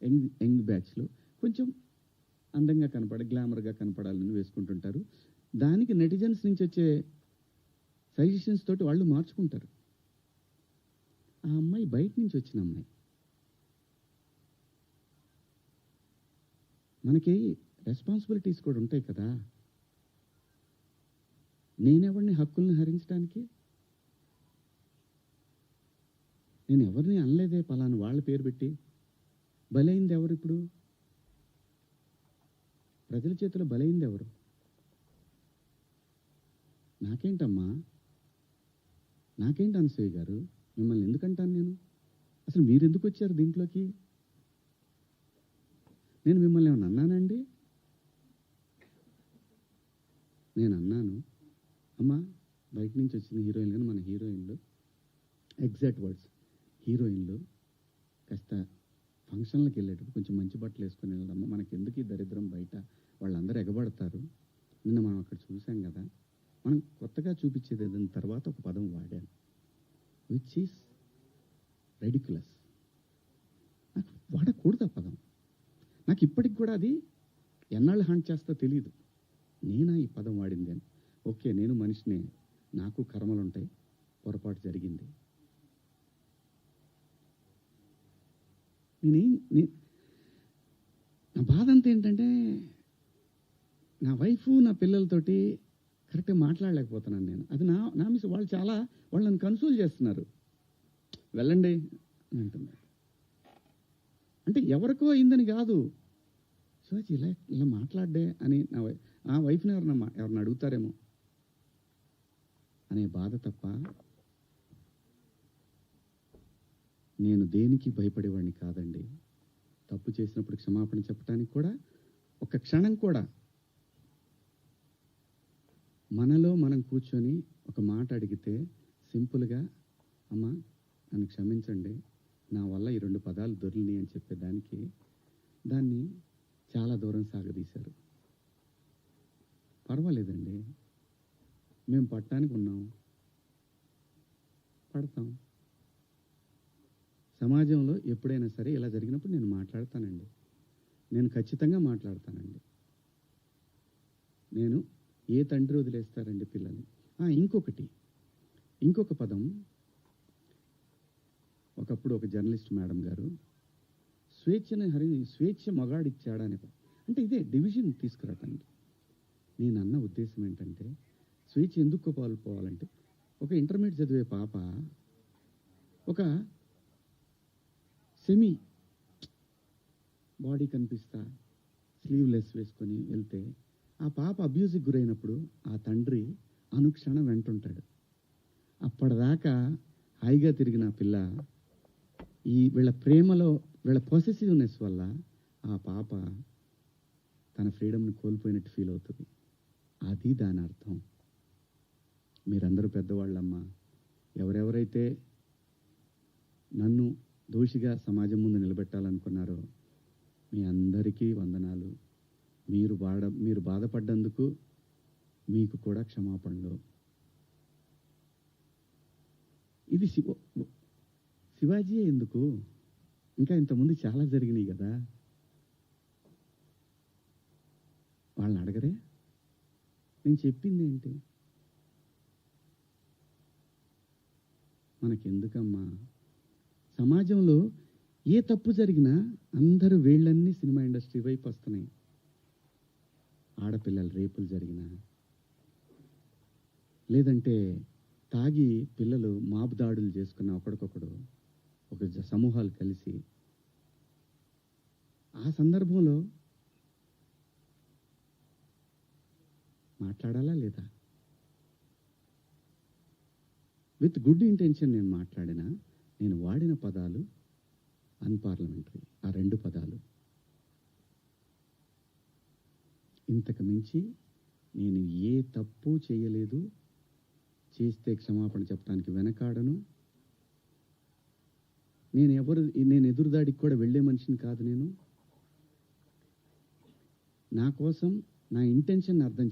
Young బ్యాచ్లో కొంచెం అందంగా గ్లామర్గా కనపడాలని వేసుకుంటుంటారు. దానికి నెటిజన్స్ నుంచి వచ్చే సజెషన్స్ తోటి వాళ్ళు మార్చుకుంటారు. ఆ అమ్మాయి బయట నుంచి వచ్చిన అమ్మాయి. మనకి రెస్పాన్సిబిలిటీస్ కూడా ఉంటాయి కదా. నేనెవరిని హక్కుల్ని హరించడానికి? నేను ఎవరిని అనలేదే పలానా వాళ్ళ పేరు పెట్టి. బలైంది ఎవరు? ఇప్పుడు ప్రజల చేతిలో బలైంది ఎవరు? నాకేంటమ్మా, నాకేంటి అనసూయ గారు? మిమ్మల్ని ఎందుకంటాను నేను? అసలు మీరు ఎందుకు వచ్చారు దీంట్లోకి? నేను మిమ్మల్ని ఏమన్నా అన్నానండి? నేను అన్నాను, అమ్మా బయట నుంచి వచ్చిన హీరోయిన్లు కానీ మన హీరోయిన్లు, ఎగ్జాక్ట్ వర్డ్స్, హీరోయిన్లు కాస్త ఫంక్షన్లకు వెళ్ళేటప్పుడు కొంచెం మంచి బట్టలు వేసుకొని వెళ్దాము, మనకి ఎందుకు ఈ దరిద్రం బయట, వాళ్ళందరూ ఎగబడతారు. నిన్న మనం అక్కడ చూసాం కదా. మనం కొత్తగా చూపించేది ఏదైనా తర్వాత ఒక పదం వాడాను, విచ్ ఈస్ రెడిక్యులస్. నాకు వాడకూడదు ఆ పదం. నాకు ఇప్పటికి కూడా అది ఎన్నాళ్ళు హాంట్ చేస్తా తెలియదు. నేనా ఈ పదం వాడింది అని. ఓకే, నేను మనిషినే, నాకు కర్మలు ఉంటాయి, పొరపాటు జరిగింది. నా బాధ అంతా ఏంటంటే, నా వైఫ్ నా పిల్లలతోటి కరెక్ట్గా మాట్లాడలేకపోతున్నాను నేను. అది నా మిస్. వాళ్ళు నన్ను కన్సోల్ చేస్తున్నారు, వెళ్ళండి అని అంటున్నారు. అంటే ఎవరికో అయిందని కాదు, శివాజీ ఇలా మాట్లాడ్డే అని నా వైఫ్ని ఎవరిని అడుగుతారేమో అనే బాధ తప్ప నేను దేనికి భయపడేవాడిని కాదండి. తప్పు చేసినప్పుడు క్షమాపణ చెప్పడానికి కూడా ఒక క్షణం కూడా మనలో మనం కూర్చొని ఒక మాట అడిగితే సింపుల్గా, అమ్మా నన్ను క్షమించండి, నా వల్ల ఈ 2 పదాలు దొరికినాయి అని చెప్పేదానికి దాన్ని చాలా దూరం సాగదీశారు. పర్వాలేదండి, మేము పట్టడానికి ఉన్నాం, పడతాం. సమాజంలో ఎప్పుడైనా సరే ఇలా జరిగినప్పుడు నేను మాట్లాడతానండి, నేను ఖచ్చితంగా మాట్లాడతానండి. నేను ఏ తండ్రి వదిలేస్తారండి పిల్లల్ని? ఇంకొక పదం, ఒకప్పుడు ఒక జర్నలిస్ట్ మేడం గారు స్వేచ్ఛ మగాడిచ్చాడా అనే, అంటే ఇదే డివిజన్ తీసుకురావటానికి. నేను అన్న ఉద్దేశం ఏంటంటే, స్వేచ్ఛ ఎందుకు పాల్పోవాలంటే, ఒక ఇంటర్మీడియట్ చదివే పాప ఒక సెమీ బాడీ కనిపిస్తా స్లీవ్లెస్ వేసుకొని వెళ్తే ఆ పాప అబ్యూజ్కి గురైనప్పుడు ఆ తండ్రి అనుక్షణం వెంటుంటాడు. అప్పటిదాకా హాయిగా తిరిగిన పిల్ల వీళ్ళ ప్రేమలో, వీళ్ళ పొసెసివ్నెస్ వల్ల ఆ పాప తన ఫ్రీడమ్ని కోల్పోయినట్టు ఫీల్ అవుతుంది. అది దాని అర్థం. మీరందరూ పెద్దవాళ్ళమ్మా, ఎవరెవరైతే నన్ను దోషిగా సమాజం ముందు నిలబెట్టాలనుకున్నారో మీ అందరికీ వందనాలు. మీరు బాధపడ్డందుకు మీకు కూడా క్షమాపణలు. ఇది శివాజీ ఎందుకు, ఇంకా ఇంతకుముందు చాలా జరిగినాయి కదా. వాళ్ళని అడగరే? నేను చెప్పింది ఏంటి? మనకెందుకమ్మా? సమాజంలో ఏ తప్పు జరిగినా అందరూ వేళ్ళన్నీ సినిమా ఇండస్ట్రీ వైపు వస్తున్నాయి. ఆడపిల్లలు రేపులు జరిగినా, లేదంటే తాగి పిల్లలు మాబు దాడులు చేసుకున్న ఒకడికొకడు ఒక సమూహాలు కలిసి, ఆ సందర్భంలో మాట్లాడాలా లేదా? విత్ గుడ్ ఇంటెన్షన్ నేను మాట్లాడినా, నేను వాడిన పదాలు అన్పార్లమెంటరీ. ఆ 2 పదాలు. ఇంతకు మించి నేను ఏ తప్పు చేయలేదు. చేస్తే క్షమాపణ చెప్పడానికి వెనకాడను. నేను ఎదురుదాడికి కూడా వెళ్ళే మనిషిని కాదు. నేను నా కోసం నా ఇంటెన్షన్ అర్థం